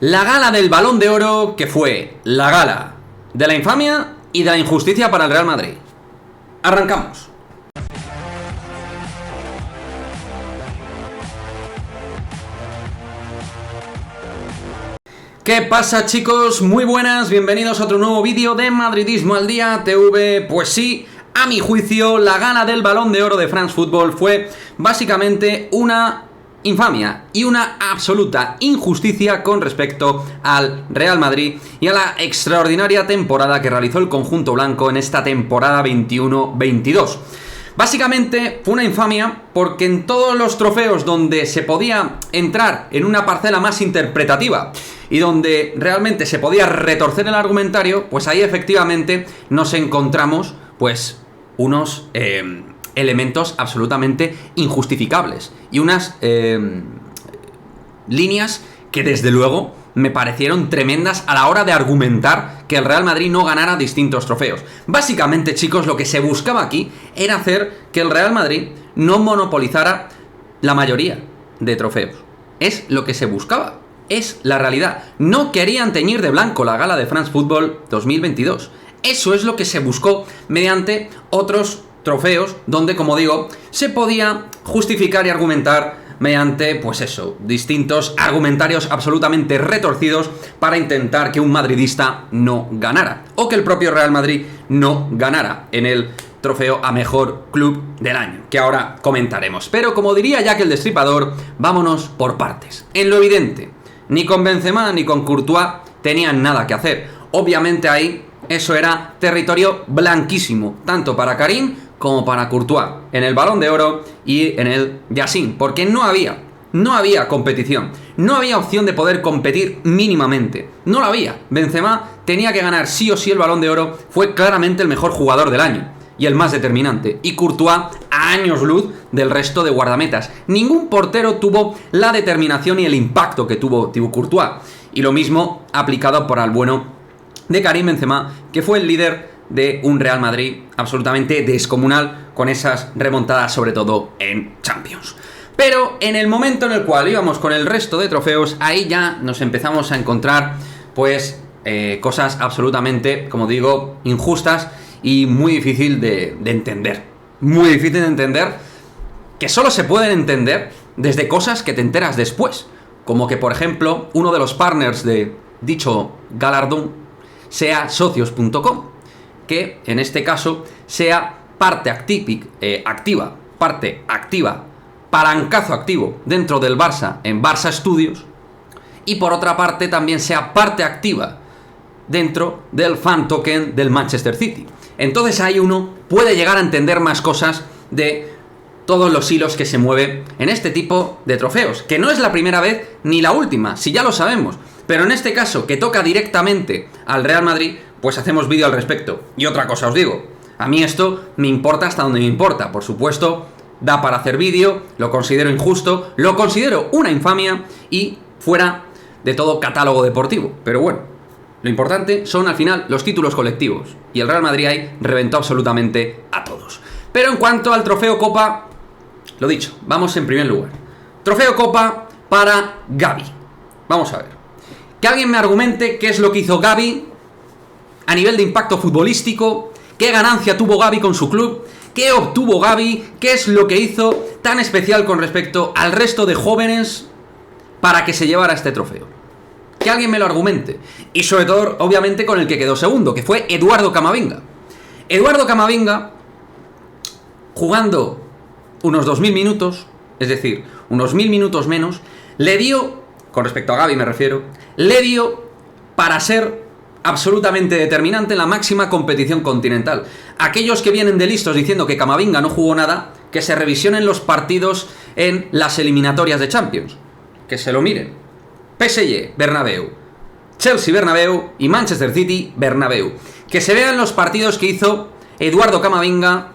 La gala del Balón de Oro, que fue la gala de la infamia y de la injusticia para el Real Madrid. Arrancamos. ¿Qué pasa, chicos? Muy buenas, bienvenidos a otro nuevo vídeo de Madridismo al Día TV. Pues sí, a mi juicio, la gala del Balón de Oro de France Football fue básicamente una infamia y una absoluta injusticia con respecto al Real Madrid y a la extraordinaria temporada que realizó el conjunto blanco en esta temporada 21-22. Básicamente fue una infamia porque en todos los trofeos donde se podía entrar en una parcela más interpretativa y donde realmente se podía retorcer el argumentario, pues ahí efectivamente nos encontramos pues unos elementos absolutamente injustificables y unas líneas que desde luego me parecieron tremendas a la hora de argumentar que el Real Madrid no ganara distintos trofeos. Básicamente, chicos, lo que se buscaba aquí era hacer que el Real Madrid no monopolizara la mayoría de trofeos. Es lo que se buscaba, es la realidad. No querían teñir de blanco la gala de France Football 2022. Eso es lo que se buscó mediante otros trofeos donde, como digo, se podía justificar y argumentar mediante, pues eso, distintos argumentarios absolutamente retorcidos para intentar que un madridista no ganara, o que el propio Real Madrid no ganara en el trofeo a mejor club del año, que ahora comentaremos. Pero como diría Jack el Destripador, vámonos por partes. En lo evidente, ni con Benzema ni con Courtois tenían nada que hacer. Obviamente ahí eso era territorio blanquísimo, tanto para Karim como para Courtois, en el Balón de Oro y en el Yassin, porque no había competición, no había opción de poder competir mínimamente, no la había. Benzema tenía que ganar sí o sí el Balón de Oro, fue claramente el mejor jugador del año y el más determinante, y Courtois a años luz del resto de guardametas. Ningún portero tuvo la determinación y el impacto que tuvo Courtois, y lo mismo aplicado por el bueno de Karim Benzema, que fue el líder de un Real Madrid absolutamente descomunal con esas remontadas, sobre todo en Champions. Pero en el momento en el cual íbamos con el resto de trofeos, ahí ya nos empezamos a encontrar pues cosas absolutamente, como digo, injustas y muy difícil de entender. Muy difícil de entender, que solo se pueden entender desde cosas que te enteras después, como que, por ejemplo, uno de los partners de dicho galardón sea socios.com, que en este caso sea parte activa, palancazo activo dentro del Barça en Barça Studios, y por otra parte también sea parte activa dentro del fan token del Manchester City. Entonces ahí uno puede llegar a entender más cosas de todos los hilos que se mueven en este tipo de trofeos, que no es la primera vez ni la última, si ya lo sabemos, pero en este caso que toca directamente al Real Madrid, pues hacemos vídeo al respecto. Y otra cosa os digo, a mí esto me importa hasta donde me importa. Por supuesto, da para hacer vídeo, lo considero injusto, lo considero una infamia y fuera de todo catálogo deportivo. Pero bueno, lo importante son al final los títulos colectivos. Y el Real Madrid ahí reventó absolutamente a todos. Pero en cuanto al trofeo Copa, lo dicho, vamos en primer lugar. Trofeo Copa para Gavi. Vamos a ver. Que alguien me argumente qué es lo que hizo Gavi a nivel de impacto futbolístico, qué ganancia tuvo Gavi con su club, qué obtuvo Gavi, qué es lo que hizo tan especial con respecto al resto de jóvenes para que se llevara este trofeo. Que alguien me lo argumente. Y sobre todo, obviamente, con el que quedó segundo, que fue Eduardo Camavinga. Eduardo Camavinga, jugando unos 2000 minutos, es decir, unos 1000 minutos menos, le dio, con respecto a Gavi me refiero, le dio para ser absolutamente determinante en la máxima competición continental. Aquellos que vienen de listos diciendo que Camavinga no jugó nada, que se revisionen los partidos en las eliminatorias de Champions, que se lo miren. PSG Bernabéu, Chelsea Bernabéu y Manchester City Bernabéu, que se vean los partidos que hizo Eduardo Camavinga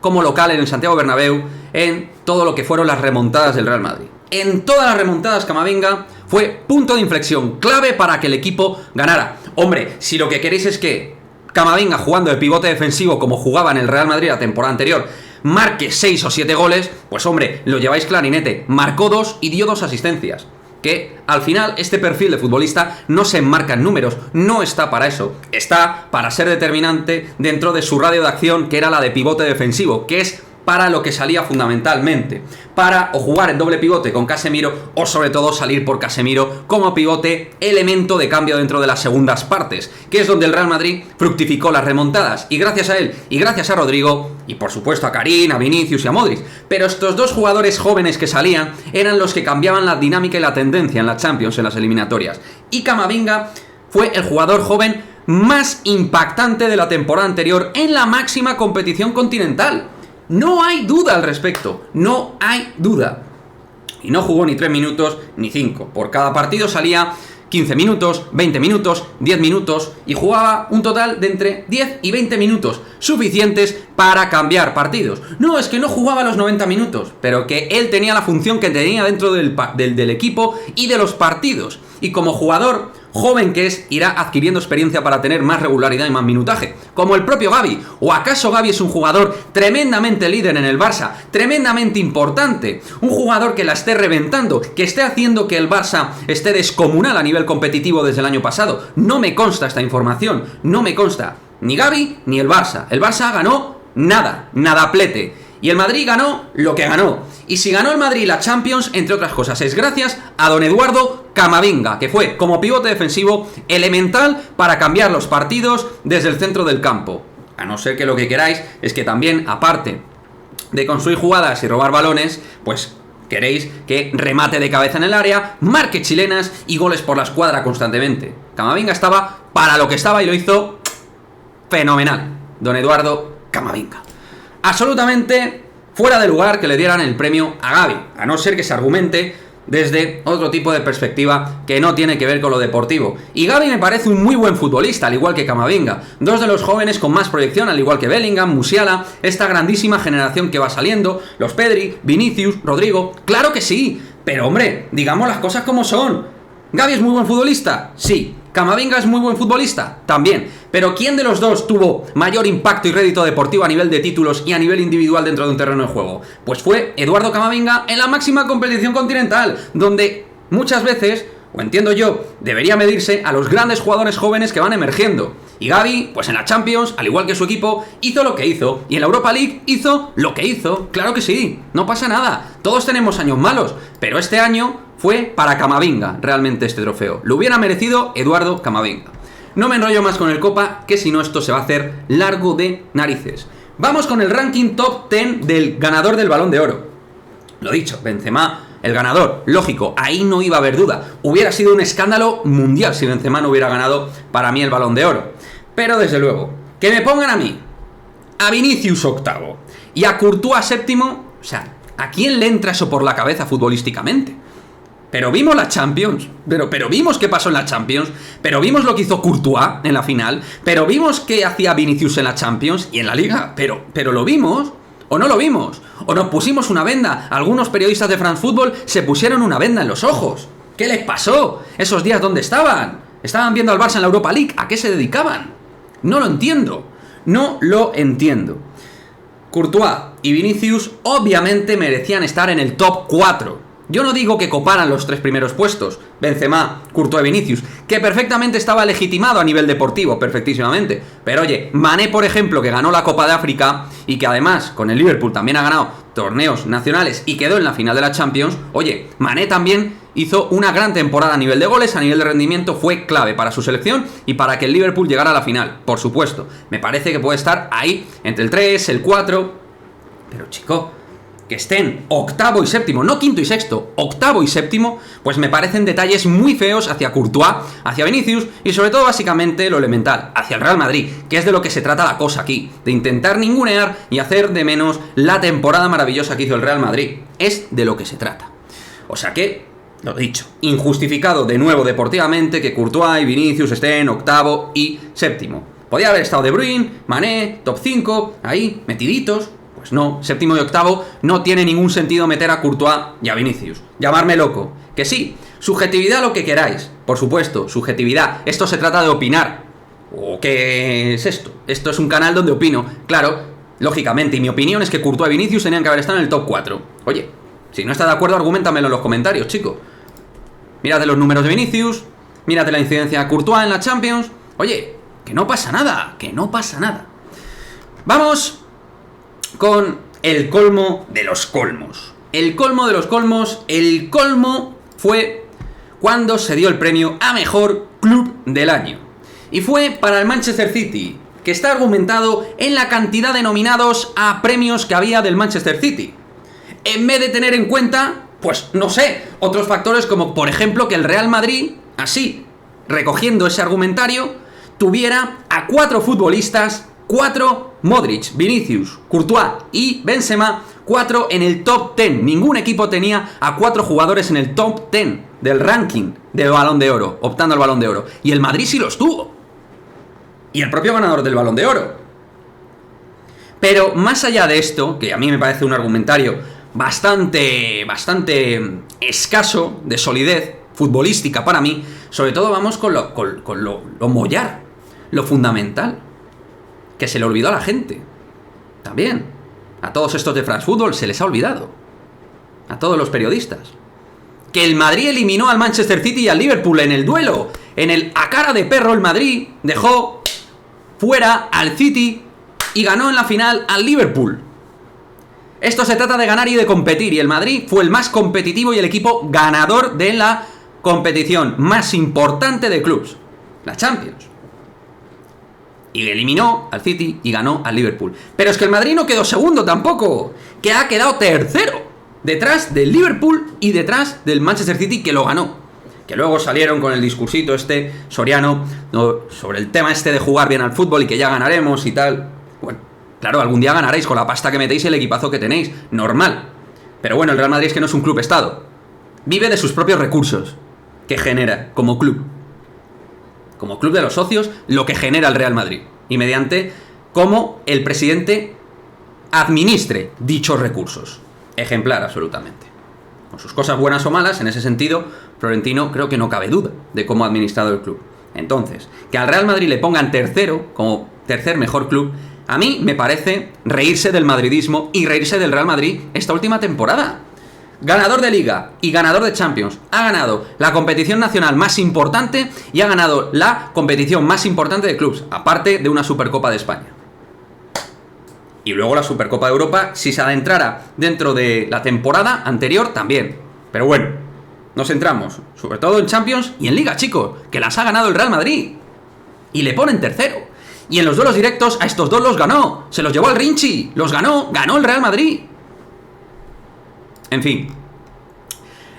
como local en el Santiago Bernabéu en todo lo que fueron las remontadas del Real Madrid. En todas las remontadas Camavinga fue punto de inflexión, clave para que el equipo ganara. Hombre, si lo que queréis es que Camavinga, jugando de pivote defensivo como jugaba en el Real Madrid la temporada anterior, marque 6 o 7 goles, pues hombre, lo lleváis clarinete. Marcó 2 y dio 2 asistencias. que al final este perfil de futbolista no se enmarca en números, no está para eso, está para ser determinante dentro de su radio de acción, que era la de pivote defensivo, que es para lo que salía fundamentalmente, para o jugar en doble pivote con Casemiro o sobre todo salir por Casemiro como pivote, elemento de cambio dentro de las segundas partes, que es donde el Real Madrid fructificó las remontadas, y gracias a él y gracias a Rodrigo, y por supuesto a Karim, a Vinicius y a Modric, pero estos dos jugadores jóvenes que salían eran los que cambiaban la dinámica y la tendencia en la Champions, en las eliminatorias, y Camavinga fue el jugador joven más impactante de la temporada anterior en la máxima competición continental. No hay duda al respecto, no hay duda. Y no jugó ni 3 minutos ni 5. Por cada partido salía 15 minutos, 20 minutos, 10 minutos y jugaba un total de entre 10 y 20 minutos, suficientes para cambiar partidos. No, es que no jugaba los 90 minutos, pero que él tenía la función que tenía dentro del equipo y de los partidos. Y como jugador joven que es, irá adquiriendo experiencia para tener más regularidad y más minutaje, como el propio Gavi. ¿O acaso Gavi es un jugador tremendamente líder en el Barça, tremendamente importante, un jugador que la esté reventando, que esté haciendo que el Barça esté descomunal a nivel competitivo desde el año pasado? No me consta esta información, no me consta ni Gavi ni el Barça. El Barça ganó nada, nadaplete. Y el Madrid ganó lo que ganó. Y si ganó el Madrid la Champions, entre otras cosas, es gracias a don Eduardo Camavinga, que fue, como pivote defensivo, elemental para cambiar los partidos desde el centro del campo. A no ser que lo que queráis es que también, aparte de construir jugadas y robar balones, pues queréis que remate de cabeza en el área, marque chilenas y goles por la escuadra constantemente. Camavinga estaba para lo que estaba y lo hizo fenomenal. Don Eduardo Camavinga. Absolutamente fuera de lugar que le dieran el premio a Gavi, a no ser que se argumente desde otro tipo de perspectiva que no tiene que ver con lo deportivo. Y Gavi me parece un muy buen futbolista, al igual que Camavinga, dos de los jóvenes con más proyección, al igual que Bellingham, Musiala, esta grandísima generación que va saliendo, los Pedri, Vinicius, Rodrigo, claro que sí, pero hombre, digamos las cosas como son. ¿Gavi es muy buen futbolista? Sí. ¿Camavinga es muy buen futbolista? También. Pero ¿quién de los dos tuvo mayor impacto y rédito deportivo a nivel de títulos y a nivel individual dentro de un terreno de juego? Pues fue Eduardo Camavinga en la máxima competición continental, donde muchas veces, o entiendo yo, debería medirse a los grandes jugadores jóvenes que van emergiendo. Y Gavi, pues en la Champions, al igual que su equipo, hizo lo que hizo. Y en la Europa League hizo lo que hizo. Claro que sí, no pasa nada. Todos tenemos años malos, pero este año fue para Camavinga realmente este trofeo. Lo hubiera merecido Eduardo Camavinga. No me enrollo más con el Copa, que si no esto se va a hacer largo de narices. Vamos con el ranking top 10 del ganador del Balón de Oro. Lo dicho, Benzema, el ganador, lógico, ahí no iba a haber duda. Hubiera sido un escándalo mundial si Benzema no hubiera ganado para mí el Balón de Oro. Pero desde luego, que me pongan a mí, a Vinicius octavo y a Courtois séptimo, o sea, ¿a quién le entra eso por la cabeza futbolísticamente? Pero vimos la Champions, pero vimos qué pasó en la Champions, pero vimos lo que hizo Courtois en la final, pero vimos qué hacía Vinicius en la Champions y en la Liga, pero lo vimos, o no lo vimos, o nos pusimos una venda. Algunos periodistas de France Football se pusieron una venda en los ojos. ¿Qué les pasó? ¿Esos días dónde estaban? ¿Estaban viendo al Barça en la Europa League? ¿A qué se dedicaban? No lo entiendo, no lo entiendo. Courtois y Vinicius obviamente merecían estar en el top 4. Yo no digo que coparan los 3 primeros puestos, Benzema, Courtois y Vinicius, que perfectamente estaba legitimado a nivel deportivo, perfectísimamente. Pero oye, Mané, por ejemplo, que ganó la Copa de África y que además con el Liverpool también ha ganado torneos nacionales y quedó en la final de la Champions, oye, Mané también hizo una gran temporada a nivel de goles, a nivel de rendimiento, fue clave para su selección y para que el Liverpool llegara a la final, por supuesto. Me parece que puede estar ahí, entre el 3, el 4, pero chico, que estén octavo y séptimo, no quinto y sexto, octavo y séptimo, pues me parecen detalles muy feos hacia Courtois, hacia Vinicius y sobre todo básicamente lo elemental, hacia el Real Madrid, que es de lo que se trata la cosa aquí, de intentar ningunear y hacer de menos la temporada maravillosa que hizo el Real Madrid. Es de lo que se trata. O sea que, lo dicho, injustificado de nuevo deportivamente que Courtois y Vinicius estén octavo y séptimo. Podía haber estado De Bruyne, Mané, top 5, ahí, metiditos. Pues no, séptimo y octavo no tiene ningún sentido meter a Courtois y a Vinicius. Llamarme loco. Que sí, subjetividad lo que queráis. Por supuesto, subjetividad. Esto se trata de opinar. ¿O qué es esto? Esto es un canal donde opino. Claro, lógicamente, y mi opinión es que Courtois y Vinicius tenían que haber estado en el top 4. Oye, si no estás de acuerdo, argumentamelo en los comentarios, chico. Mírate los números de Vinicius, mírate la incidencia de Courtois en la Champions. Oye, que no pasa nada, que no pasa nada. Vamos con el colmo de los colmos. El colmo de los colmos, el colmo fue cuando se dio el premio a Mejor Club del Año. Y fue para el Manchester City, que está argumentado en la cantidad de nominados a premios que había del Manchester City. En vez de tener en cuenta, pues no sé, otros factores como por ejemplo que el Real Madrid, así, recogiendo ese argumentario, tuviera a 4 futbolistas, 4 Modric, Vinicius, Courtois y Benzema, 4 en el top 10. Ningún equipo tenía a 4 jugadores en el top 10 del ranking del Balón de Oro, optando al Balón de Oro. Y el Madrid sí los tuvo. Y el propio ganador del Balón de Oro. Pero más allá de esto, que a mí me parece un argumentario bastante escaso de solidez futbolística para mí, sobre todo vamos con lo mollar, lo fundamental, que se le olvidó a la gente. También, a todos estos de France Football se les ha olvidado. A todos los periodistas. Que el Madrid eliminó al Manchester City y al Liverpool en el duelo. En el a cara de perro el Madrid dejó fuera al City y ganó en la final al Liverpool. Esto se trata de ganar y de competir, y el Madrid fue el más competitivo y el equipo ganador de la competición más importante de clubs, la Champions. Y eliminó al City y ganó al Liverpool. Pero es que el Madrid no quedó segundo tampoco, que ha quedado tercero, detrás del Liverpool y detrás del Manchester City, que lo ganó. Que luego salieron con el discursito este Soriano sobre el tema este de jugar bien al fútbol y que ya ganaremos y tal. Bueno, claro, algún día ganaréis con la pasta que metéis y el equipazo que tenéis, normal. Pero bueno, el Real Madrid es que no es un club estado. Vive de sus propios recursos que genera como club. Como club de los socios, lo que genera el Real Madrid. Y mediante cómo el presidente administre dichos recursos. Ejemplar, absolutamente. Con sus cosas buenas o malas, en ese sentido, Florentino creo que no cabe duda de cómo ha administrado el club. Entonces, que al Real Madrid le pongan tercero, como tercer mejor club, a mí me parece reírse del madridismo y reírse del Real Madrid esta última temporada. Ganador de Liga y ganador de Champions, ha ganado la competición nacional más importante y ha ganado la competición más importante de clubs, aparte de una Supercopa de España. Y luego la Supercopa de Europa, si se adentrara dentro de la temporada anterior, también. Pero bueno, nos centramos sobre todo en Champions y en Liga, chicos, que las ha ganado el Real Madrid. Y le ponen tercero. Y en los duelos directos a estos dos los ganó. Se los llevó al Rinchi, los ganó el Real Madrid. En fin.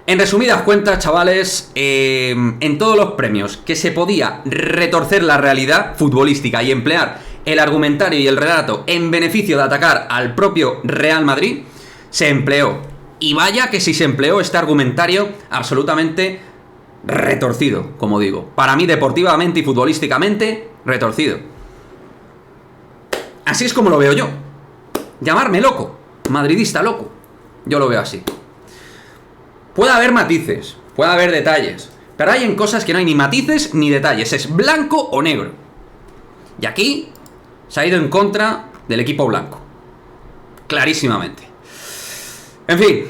En resumidas cuentas, chavales, en todos los premios que se podía retorcer la realidad futbolística y emplear el argumentario y el relato en beneficio de atacar al propio Real Madrid, se empleó. Y vaya que si se empleó este argumentario absolutamente retorcido, como digo. Para mí, deportivamente y futbolísticamente, retorcido. Así es como lo veo yo. Llamarme loco, madridista loco. Yo lo veo así. Puede haber matices, puede haber detalles, pero hay en cosas que no hay ni matices ni detalles. Es blanco o negro. Y aquí se ha ido en contra del equipo blanco. Clarísimamente. En fin,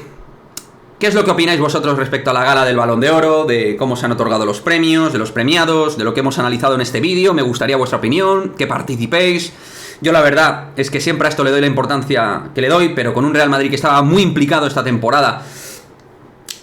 ¿qué es lo que opináis vosotros respecto a la gala del Balón de Oro? De cómo se han otorgado los premios, de los premiados, de lo que hemos analizado en este vídeo. Me gustaría vuestra opinión, que participéis. Yo la verdad es que siempre a esto le doy la importancia que le doy, pero con un Real Madrid que estaba muy implicado esta temporada,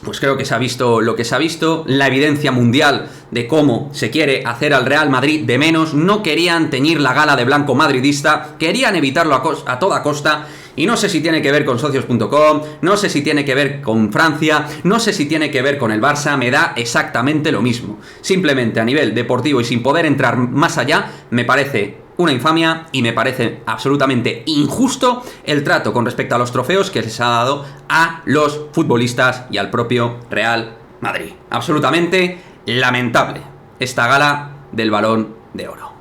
pues creo que se ha visto lo que se ha visto, la evidencia mundial de cómo se quiere hacer al Real Madrid de menos. No querían teñir la gala de blanco madridista, querían evitarlo a toda costa. Y no sé si tiene que ver con socios.com, no sé si tiene que ver con Francia, no sé si tiene que ver con el Barça, me da exactamente lo mismo. Simplemente a nivel deportivo y sin poder entrar más allá, me parece una infamia y me parece absolutamente injusto el trato con respecto a los trofeos que se ha dado a los futbolistas y al propio Real Madrid. Absolutamente lamentable esta gala del Balón de Oro.